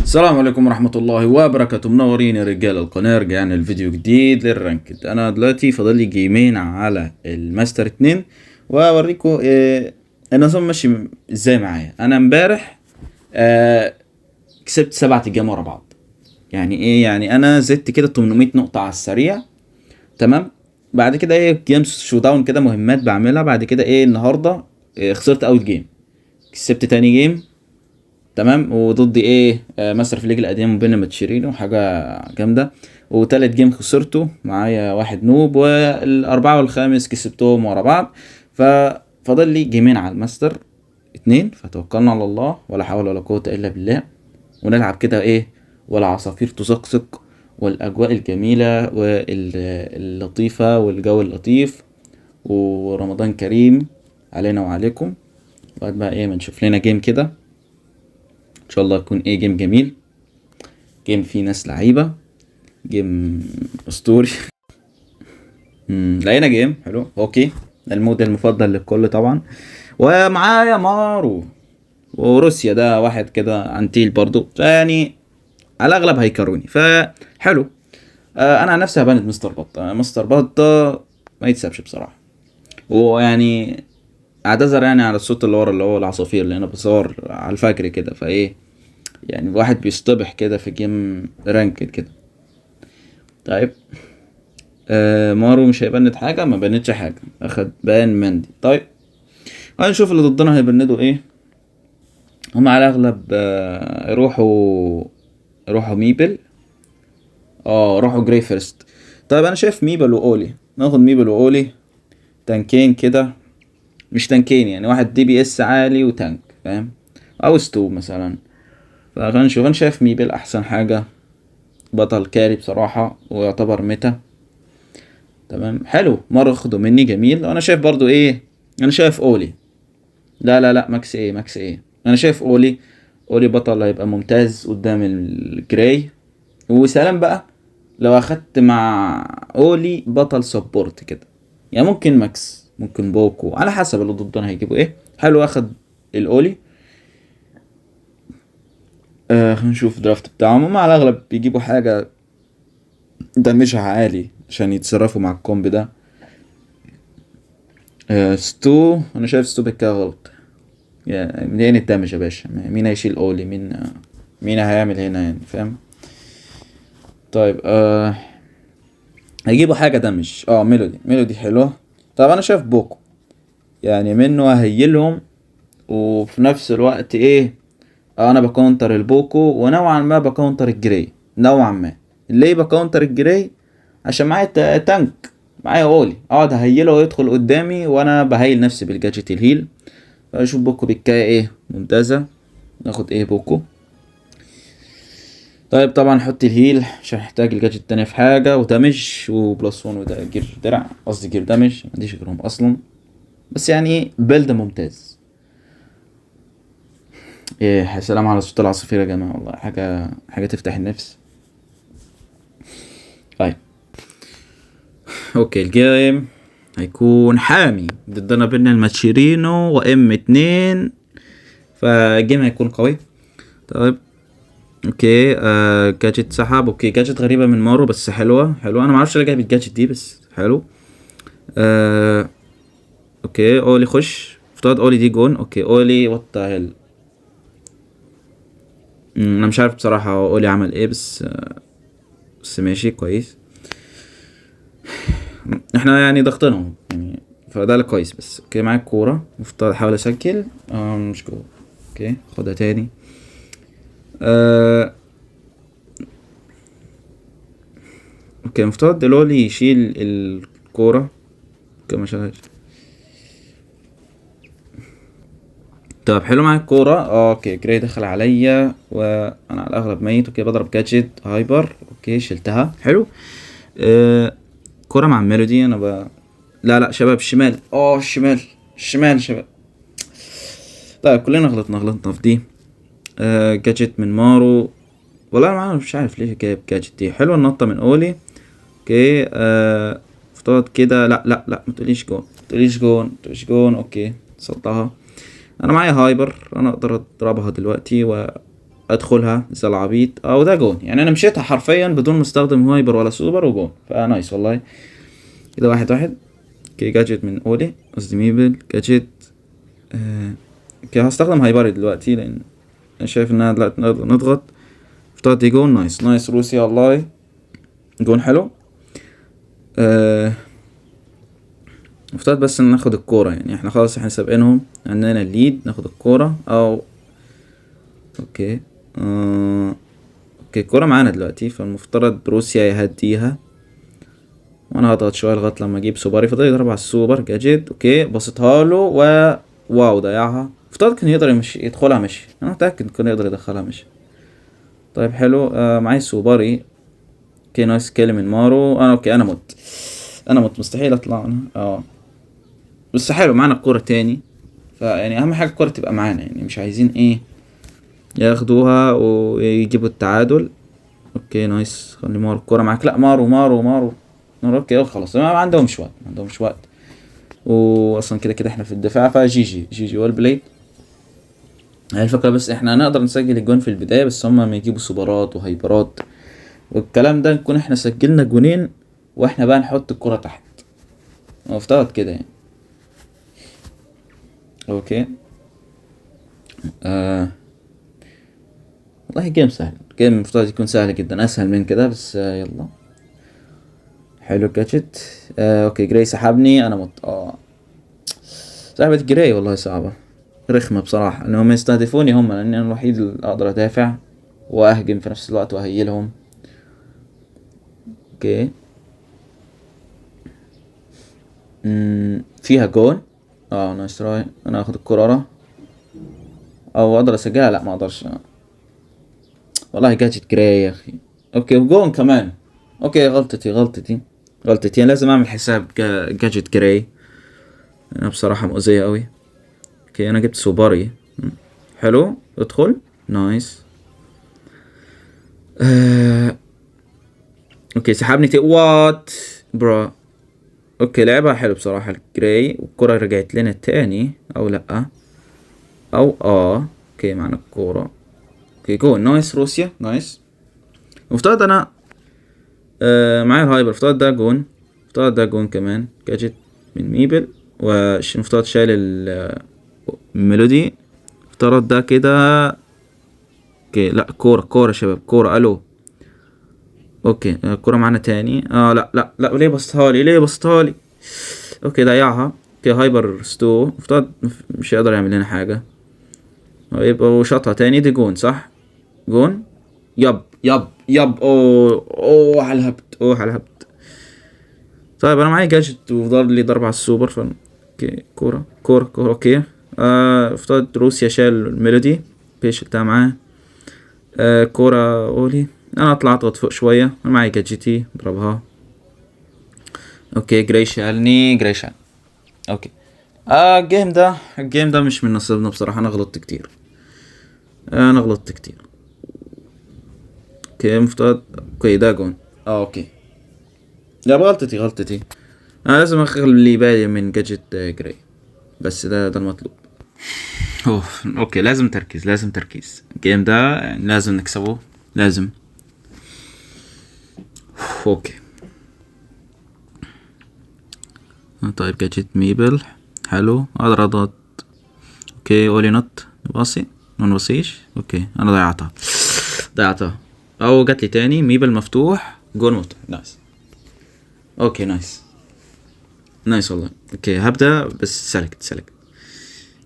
السلام عليكم ورحمة الله وبركاته. منورين يا رجال القناة. رجعنا الفيديو جديد للرانكد. انا دلوقتي فاضل لي جيمين على الماستر 2 واوريكم النظام ماشي ازاي معايا. انا امبارح كسبت 7 جيم ورا بعض. يعني ايه؟ يعني انا زدت كده 800 نقطة على السريع. تمام. بعد كده جيمز شو داون كده، مهمات بعملها. بعد كده النهارده خسرت اول جيم، كسبت تاني جيم. تمام. وضدي ماستر في الليج القديم بين ماتشيرينو، حاجه جامده. وتالت جيم خسرته معايا واحد نوب، والاربعه والخامس كسبتهم ورا بعض. ففضل لي جيمين على الماستر 2، فتوكلنا على الله ولا حول ولا قوه الا بالله. ونلعب كده والعصافير تزقزق والاجواء الجميله واللطيفه والجو اللطيف، ورمضان كريم علينا وعليكم. بعد بقى ما نشوف لنا جيم كده ان شاء الله يكون جيم جميل، جيم فيه ناس لعيبه، جيم اسطوري. لقينا جيم حلو. اوكي، المود المفضل للكل طبعا. ومعايا مارو وروسيا، ده واحد كده عنتيل برضو، يعني على الاغلب هيكروني فحلو. انا عن نفسي هباند مستر بط. مستر بط ما يتسابش بصراحه. ويعني اعتذر يعني على الصوت اللي ورا اللي هو العصافير، اللي انا بصور على الفجر كده يعني الواحد بيصطبح كده في جيم رانكد كده. طيب مارو مش هيبند حاجة، ما بندش حاجة، اخد بان مندي. طيب هنشوف اللي ضدنا هيبندوا هم على الاغلب يروحوا ميبل. روحوا جراي فيرست. طيب انا شايف ميبل واولي، ناخد ميبل واولي تانكين كده. مش تانكين يعني، واحد دي بي اس عالي وتانك، فاهم؟ او ستو مثلا. فخلينا نشوف. انا شايف ميبل احسن حاجة، بطل كاري بصراحة ويعتبر ميتا. تمام حلو. مرة خدوا مني جميل. وانا شايف برضو انا شايف اولي. لا ماكس انا شايف اولي بطل هيبقى ممتاز قدام الجراي. وسلام بقى لو اخدت مع اولي بطل سبورت كده، يعني ممكن ماكس، ممكن بوكو، على حسب اللي ضدنا هيجيبوا حلو. اخد الاولي. خلينا نشوف درافت بتاعهم. هم على الاغلب بيجيبوا حاجة دمجها عالي عشان يتصرفوا مع الكومب ده. ستو، انا شايف ستو بكا غلط. يعني منين الدمج يا باشا؟ مين هيشيل اولي؟ مين هيعمل هنا يعني؟ فاهم؟ طيب هيجيبوا حاجه دمج. ميلودي حلوه. طب انا شايف بوكو، يعني منه هيلهم. وفي نفس الوقت انا بكونتر البوكو، ونوعا ما بكونتر الجراي نوعا ما. ليه بكونتر الجراي؟ عشان معايا تانك، معايا اولي اقعد هيله ويدخل قدامي، وانا بهيل نفسي بالجاجيت الهيل. فاشوف بوكو بالكاية ممتازة. ناخد بوكو. طيب طبعا نحط الهيل عشان احتاج الجاجيت التانية في حاجة، ودمج وبلس 1، وده جير درع، قصدي جير دمج، معنديش غيرهم اصلا. بس يعني بيلد ممتاز. سلام على صوت العصافير يا جماعة، والله حاجة تفتح النفس. طيب اوكي، الجيم هيكون حامي ضدنا بين الماتشيرينو وام 2، فالجيم هيكون قوي. طيب اوكي جاجيت سحب. اوكي جاجيت غريبة من مارو بس حلوة. انا معرفش ليه جايب الجاجيت دي، بس حلو. اوكي اولي خش. افترض اولي دي جون. اوكي اولي وات ذا هيل. انا مش عارف بصراحة اولي عمل بس ماشي كويس. احنا يعني ضغطناهم يعني، فده كويس. بس اوكي معاك كورة، مفترض احاول اسجل. مش جول. اوكي خدها تاني. اوكي مفترض الاولي يشيل الكورة. اوكي ما شالهاش. طب حلو معاك كورة. اوكي جراي دخل عليا وانا على الاغلب ميت. اوكي بضرب جاجيت هايبر. اوكي شلتها حلو. كورة مع ميلودي. لا شباب الشمال. الشمال شباب. طيب كلنا غلطنا في دي. جاجيت من مارو. والله انا مش عارف ليه جايب جاجيت دي. حلوه النطة من اولي. اوكي افترض كده. لا ما تقوليش جون. اوكي صدها. انا معايا هايبر، انا اقدر اضربها دلوقتي ادخلها زي العبيط ده جون. يعني انا مشيتها حرفيا بدون ما استخدم هايبر ولا سوبر وجون، فنايس والله. كده 1-1. اوكي جاجيت من اولي، قصدي ميبل جاجيت. اوكي هستخدم هايبري دلوقتي لان انا شايف انها دلوقتي نقدر نضغط. افترض دي جون. نايس روسيا والله، جون حلو. افترض بس ان ناخد الكورة، يعني احنا خلاص احنا سابقينهم، عندنا الليد، ناخد الكورة او اوكي. اوكي الكورة معانا دلوقتي، فالمفترض بروسيا يهديها، وانا هضغط شوية لغاية لما اجيب سوبري. فضل يضرب على السوبر جاجيت. اوكي بصيتها له واو ضيعها. افترض كان يقدر يدخلها مشي، انا متأكد كان يقدر يدخلها مشي. طيب حلو. معي سوبري. اوكي نايس كيل من مارو. اوكي انا مت مستحيل اطلع انا. بس حلو معانا الكورة تاني، فيعني اهم حاجة الكورة تبقى معانا، يعني مش عايزين ياخدوها ويجيبوا التعادل. اوكي نايس، خلي مارو الكورة معاك. لا مارو. اوكي خلاص ما عندهمش وقت. واصلا كده احنا في الدفاع، فجي والبليد. هي الفكرة بس احنا هنقدر نسجل الجون في البداية، بس هما ما يجيبوا سوبرات وهايبرات والكلام ده، نكون احنا سجلنا جونين واحنا بقى نحط الكرة تحت. افترض كده يعني. اوكي والله جيم سهل، جيم مفترض يكون سهل جدا، اسهل من كده، بس يلا. حلو جاجيت. اوكي جراي سحبني، انا صعبة جراي والله، صعبة رخمة بصراحة انهم يستهدفوني هم، لان انا الوحيد اللي اقدر ادافع واهجم في نفس الوقت واهيلهم. اوكي فيها جون. نايس تراي. انا اخد الكرة او اقدر اسجلها، لا ما اقدرش. والله جاجيت جراي يا اخي. اوكي وجون كمان. اوكي غلطتي انا لازم اعمل حساب جاجيت جراي، انا بصراحة مؤذية اوي. اوكي انا جبت سوباري. حلو ادخل. نايس. اوكي سحبني وات برا. اوكي لعبها حلو بصراحة الجراي، والكرة رجعت لنا تاني او لا او اوكي معنا الكورة. اوكي جون. نايس روسيا نايس. مفترض انا معايا الهايبر، مفترض ده جون كمان. جاجيت من ميبل، مفترض شايل الميلودي. مفترض ده كده. اوكي لا كورة شباب، كورة الو. اوكي الكورة معانا تاني. لا ليه بصتها لي. اوكي ضيعها. اوكي هايبر ستو، مفترض مش هيقدر يعمل لنا حاجة. يبقى وشاطها تاني. دي جون صح؟ جون. يب على الهبد. طيب انا معايا جاجيت وفضل لي ضرب على السوبر. اوكي كورة. اوكي افترض روسيا شال الميلودي. اوكي شلتها معاه. كورة اولي. انا اطلع اضغط فوق شوية، انا معايا جاجيتي اضربها. اوكي جراي شالني. اوكي الجيم ده مش من نصيبنا بصراحة، انا غلطت كتير. اوكي مفترض. اوكي ده جون. اوكي لا غلطتي. انا لازم اخلي بالي من جاجيت جراي، بس ده المطلوب. اوكي لازم تركيز الجيم ده، يعني لازم نكسبه لازم. اوكي طيب جاجيت ميبل حلو، اقدر اضغط. اوكي اولي نوت باصي ما نبصيش. اوكي انا ضيعتها او جات لي تاني. ميبل مفتوح، جول مفتوح. نايس. اوكي نايس والله. اوكي هبدأ بس سلكت.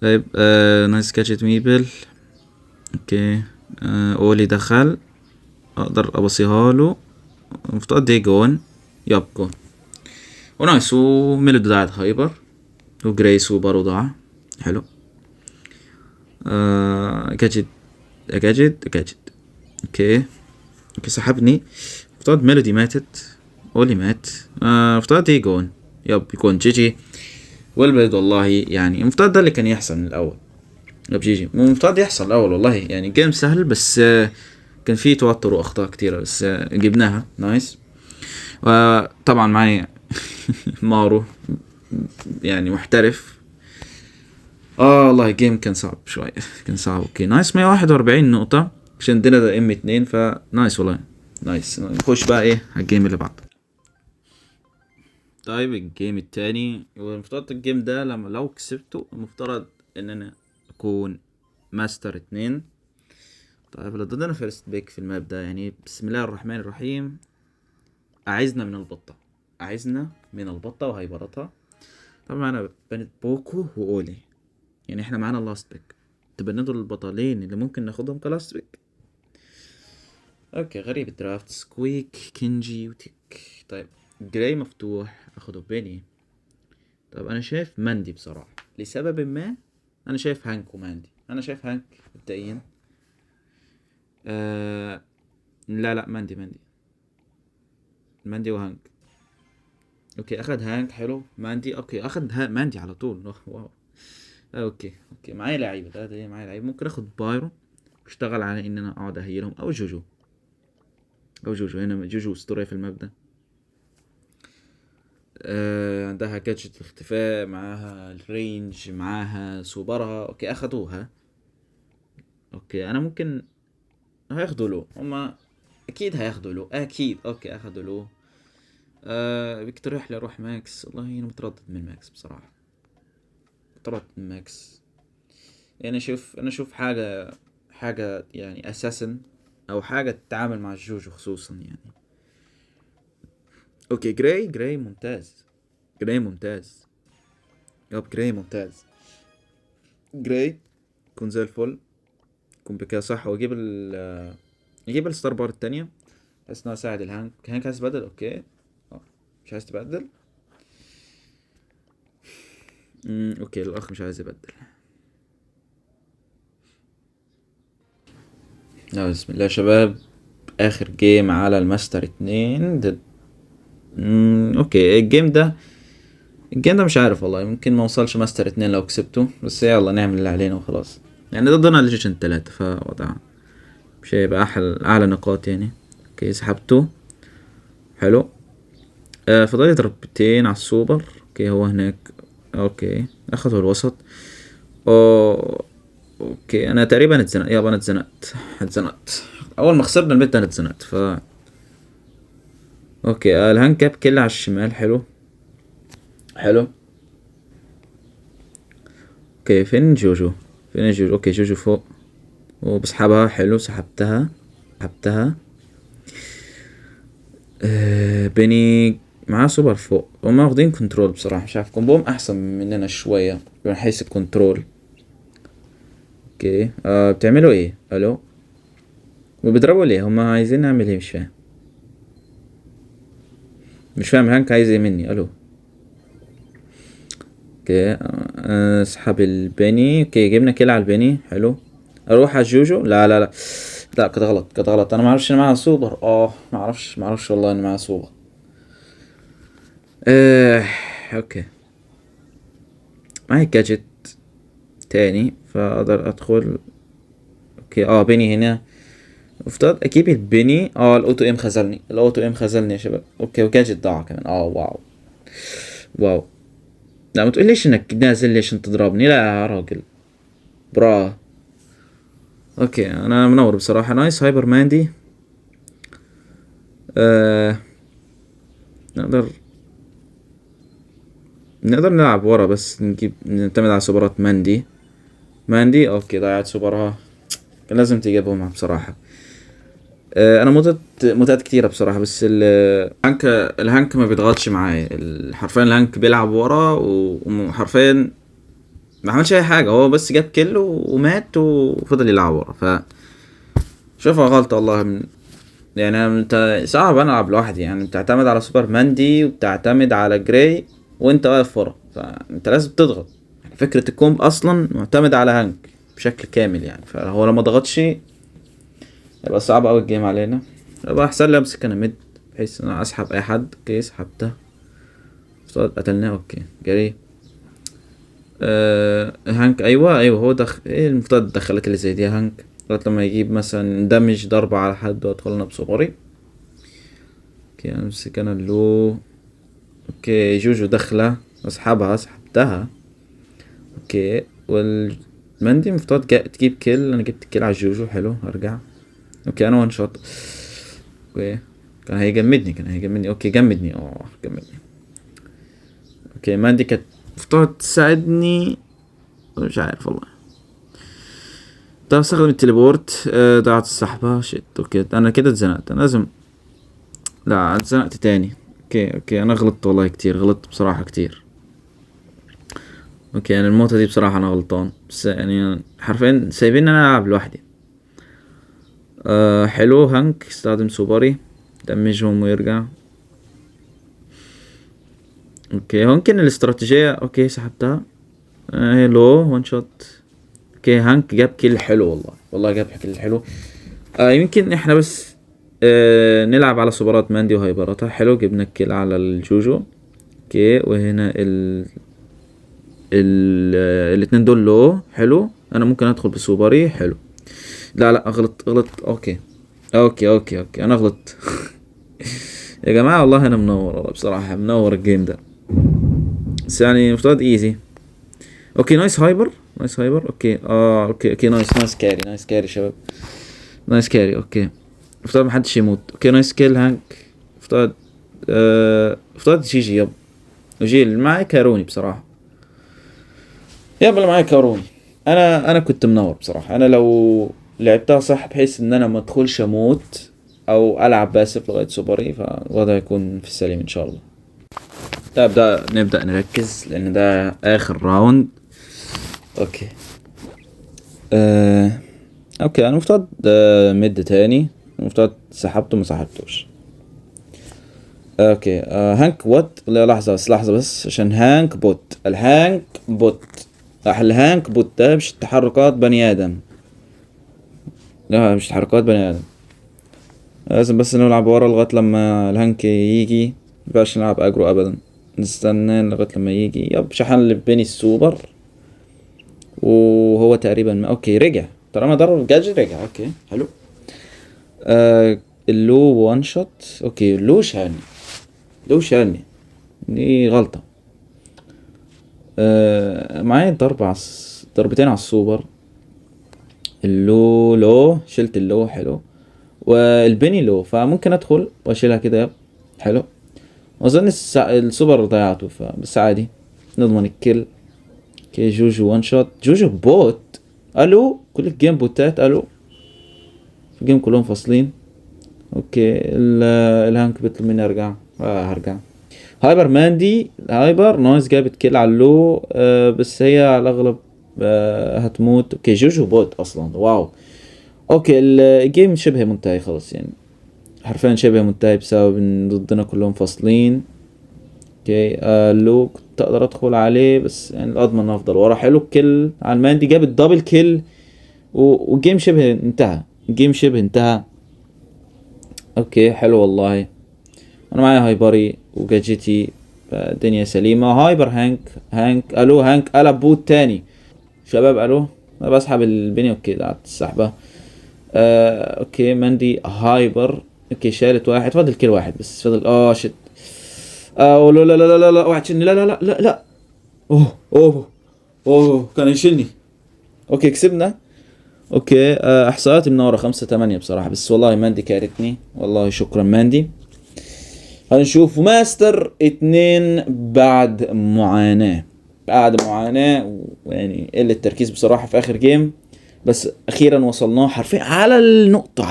طيب نايس جاجيت ميبل. اوكي اولي دخل، اقدر ابصيها له. مفترض دي جون. جون ونايس. وميلودي ضاعت هايبر، وجريس وبارو ضاع. حلو. جاجيت. اوكي سحبني. مفترض ميلودي ماتت، اولي مات. مفترض دي جون. يكون جي والبلد والله، يعني مفترض ده اللي كان يحصل من الاول. جي مفترض يحصل الاول والله، يعني جيم سهل بس كان فيه توتر واخطاء كتيرة، بس جبناها. نايس. وطبعا معي مارو يعني محترف. والله جيم كان صعب شوية. اوكي نايس. 141 نقطة. عشان عندنا ده M2 فنايس والله. نايس. نخش بقى ايه على الجيم اللي بعده. طيب الجيم التاني، والمفترض الجيم ده لو كسبته المفترض ان انا اكون ماستر 2. طيب لو ضدنا فيرست بيك في الماب ده، يعني بسم الله الرحمن الرحيم. اعزنا من البطة، اعزنا من البطة وهيبرتها. طبعا معانا بنت بوكو واولي، يعني احنا معانا لاست بيك. تبندوا البطلين اللي ممكن ناخدهم كلاست بيك. اوكي غريب الدرافت. سكويك، كينجي، وتيك. طيب جراي مفتوح، اخده بيني. طب انا شايف ماندي بصراحة لسبب ما. انا شايف هانك وماندي. انا شايف هانك مبدئيا. لا ماندي وهانك. اوكي اخد هانك حلو. ماندي اوكي اخد ماندي على طول. واو. اوكي معايا لعيبه ده معايا لعيبه. ممكن اخد بايرو واشتغل على ان انا اقعد اهيلهم، او جوجو. هنا جوجو اسطوريه في المبدأ. عندها جادجت الاختفاء، معاها الرينج، معاها سوبرها. اوكي اخدوها. اوكي انا ممكن هياخدوا له هما. اكيد هياخدوا له اكيد. اوكي اخدوا له. بيقترح لي اروح ماكس. والله انا متردد من ماكس بصراحه. متردد من ماكس. يعني انا اشوف حاجه يعني اساسا، او حاجه تتعامل مع الجوجو خصوصا يعني. اوكي جراي ممتاز. جراي ممتاز. جراي يكون زي الفل. يكون بكده صح. واجيب يجيب الستار بار التانية، بحيث انه اساعد الهانك. هانك عايز تبدل؟ اوكي. مش عايز تبدل. اوكي الاخ مش عايز يبدل. بسم الله يا شباب. اخر جيم على الماستر 2 ضد. اوكي الجيم ده مش عارف والله. ممكن ما وصلش ماستر 2 لو كسبته، بس يلا نعمل اللي علينا وخلاص. يعني ضدنا ليجن 3 فوضع مش هيبقى اعلى نقاط يعني. اوكي سحبته. حلو. فضل ضربتين على السوبر. اوكي هو هناك. اوكي اخذوا الوسط. اوكي انا تقريبا اتزنقت. يابا انا اتزنقت اول ما خسرنا الميد. انا اتزنقت اوكي الهانج كاب كل على الشمال. حلو. اوكي فين جوجو؟ اوكي جوجو فوق وبسحبها. حلو سحبتها. بني معاه سوبر فوق. هما واخدين كنترول بصراحة. مش عارف كومبوم احسن مننا شوية من حيث الكنترول. اوكي بتعملوا ايه؟ الو وبيضربوا ليه؟ هما عايزين نعمل ايه؟ مش فاهم هانك عايز ايه مني. الو. اوكي اسحب البني. اوكي جبنا كيل على البني. حلو. اروح على جوجو. لا كده غلط. انا ما اعرفش ان معاها سوبر. ما اعرفش والله ان معاها سوبر. اوكي معي جاجت تاني فاقدر ادخل. اوكي بني هنا. افترض اجيب البني. الاوتو ام خذلني. يا شباب. اوكي وجاجت ضاع كمان. واو. لا ما تقوليش انك نازل ليش انت تضربني. لا يا راجل. برا. اوكي انا منور بصراحة. نايس هايبر ماندي. نقدر نلعب ورا، بس نعتمد على سوبرات ماندي. اوكي ضيعت سوبرها. كان لازم تجيبهم بصراحة. انا متات كتيرة بصراحة. بس الهانك ما بيضغطش معايا. حرفيا الهانك بيلعب ورا وحرفيا ما عملش اي حاجة. هو بس جاب كيل ومات وفضل يلعب ورا. شوفها غلطة والله. يعني انت صعب انا العب لوحدي. يعني بتعتمد على سوبر ماندي وبتعتمد على جراي وانت واقف ورا، فانت لازم تضغط. فكرة الكومب اصلا معتمد على هانك بشكل كامل يعني. فهو لما ضغطش يبقى صعب اوي الجيم علينا. يبقى احسن لي امسك انا ميد بحيث ان انا اسحب اي حد. اوكي سحبته. قتلناه. اوكي جري. هانك ايوه هو ايه المفترض الدخلات اللي زي دي هانك لغاية لما يجيب مثلا دمج ضربة على حد وادخلنا بصبري. اوكي امسك انا اللو. اوكي جوجو دخلة سحبتها. اوكي والمندي مفترض تجيب كيل. انا جبت كيل على جوجو. حلو ارجع. اوكي انا وان شوت. اوكي كان هيجمدني اوكي جمدني جمدني. اوكي ماندي كانت المفروض تساعدني، مش عارف والله. طب استخدم التليبورت. ضاعت السحبة شيت. اوكي انا كده اتزنقت، انا لازم، لا اتزنقت تاني. اوكي انا غلطت والله كتير، غلطت بصراحة كتير. اوكي انا الموتة دي بصراحة انا غلطان، بس يعني حرفيا سايبين انا العب لوحدي. حلو هانك استخدم سوبري دمجهم ويرجع. اوكي ممكن الاستراتيجية. اوكي سحبتها. لو وان شوت. اوكي هانك جاب كيل حلو والله جاب كيل حلو. يمكن احنا بس نلعب على سوبرات ماندي وهايبراتها. حلو جبنا الكيل على الجوجو. اوكي وهنا الاتنين دول لو حلو. انا ممكن ادخل بسوبري حلو. لا غلط. اوكي انا غلط. يا جماعة والله انا منور، والله بصراحة منور الجيم ده، بس يعني مفترض ايزي. اوكي نايس هايبر. اوكي اوكي نايس كاري شباب. نايس كاري. اوكي مفترض محدش يموت. اوكي نايس كيل هانك. مفترض جي يب. وجي اللي معايا كاروني بصراحة. اللي معايا كاروني. انا كنت منور بصراحة. انا لو لعبتها صح بحيث ان انا ما ادخلش اموت او العب باسف لغاية سوبري، فالوضع يكون في السليم ان شاء الله. نبدأ نركز لان ده اخر راوند. اوكي اوكي انا مفترض مد تاني. المفترض سحبته ما سحبتوش. اوكي هانك بوت. لا لحظة بس عشان هانك بوت. الهانك بوت ده مش تحركات بني ادم. لا مش تحركات بني ادم. لازم بس نلعب ورا لغاية لما الهانك يجي. مبقاش نلعب اجرو ابدا، نستنى لغاية لما يجي. شحن اللي بيني السوبر وهو تقريبا اوكي رجع. طالما ضرب الجاج رجع. اوكي حلو. اللو وان شوت. اوكي اللو شالني دي غلطة. معايا ضربتين على السوبر. لو شلت اللو حلو، والبني لو فممكن ادخل واشيلها كده. حلو. واظن السوبر ضيعته بس عادي نضمن الكل. اوكي جوجو وان شوت. جوجو بوت. الو كل الجيم بوتات. الو في الجيم كلهم فاصلين. اوكي الهانك بيطلب مني ارجع. هرجع. هايبر ماندي. هايبر نايس جابت كيل على اللو. بس هي على الاغلب هتموت. اوكي جوجو بوت اصلا. واو. اوكي الجيم شبه منتهي خلاص، يعني حرفيا شبه منتهي بسبب ان ضدنا كلهم فاصلين. اوكي اللو كنت اقدر ادخل عليه بس يعني الاضمن افضل ورا. حلو الكيل على الماندي جاب الدبل كيل والجيم شبه انتهى. اوكي حلو والله. انا معايا هايبري وجاجيتي، الدنيا سليمة. هايبر هانك الو هانك قلب بوت تاني شباب. الو انا بسحب البني. اوكي دعت السحبة. اوكي ماندي هايبر. اوكي شالت واحد، فاضل كيل واحد بس. فاضل شت. لا واحد شلني. لا اوه كان يشيلني. اوكي كسبنا. اوكي احصائياتي منورة 5-8 بصراحة، بس والله ماندي كارتني. والله شكرا ماندي. هنشوف ماستر 2 بعد معاناة. ويعني قلة التركيز بصراحة في اخر جيم، بس اخيرا وصلناه حرفيا على النقطة.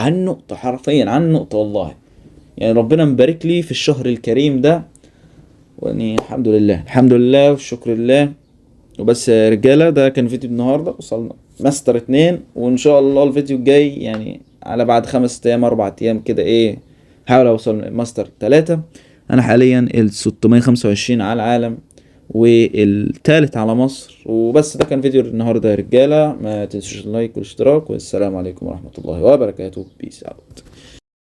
حرفيا عن النقطة والله. يعني ربنا مبارك لي في الشهر الكريم ده، يعني الحمد لله والشكر لله. وبس يا رجالة ده كان فيديو النهاردة. وصلنا ماستر 2، وان شاء الله الفيديو الجاي يعني على بعد 5 ايام 4 ايام كده حاول اوصل ماستر 3. انا حاليا 625 على العالم والثالث على مصر. وبس ده كان فيديو النهارده يا رجالة. ما تنسوش اللايك والاشتراك، والسلام عليكم ورحمة الله وبركاته. بيس اوت.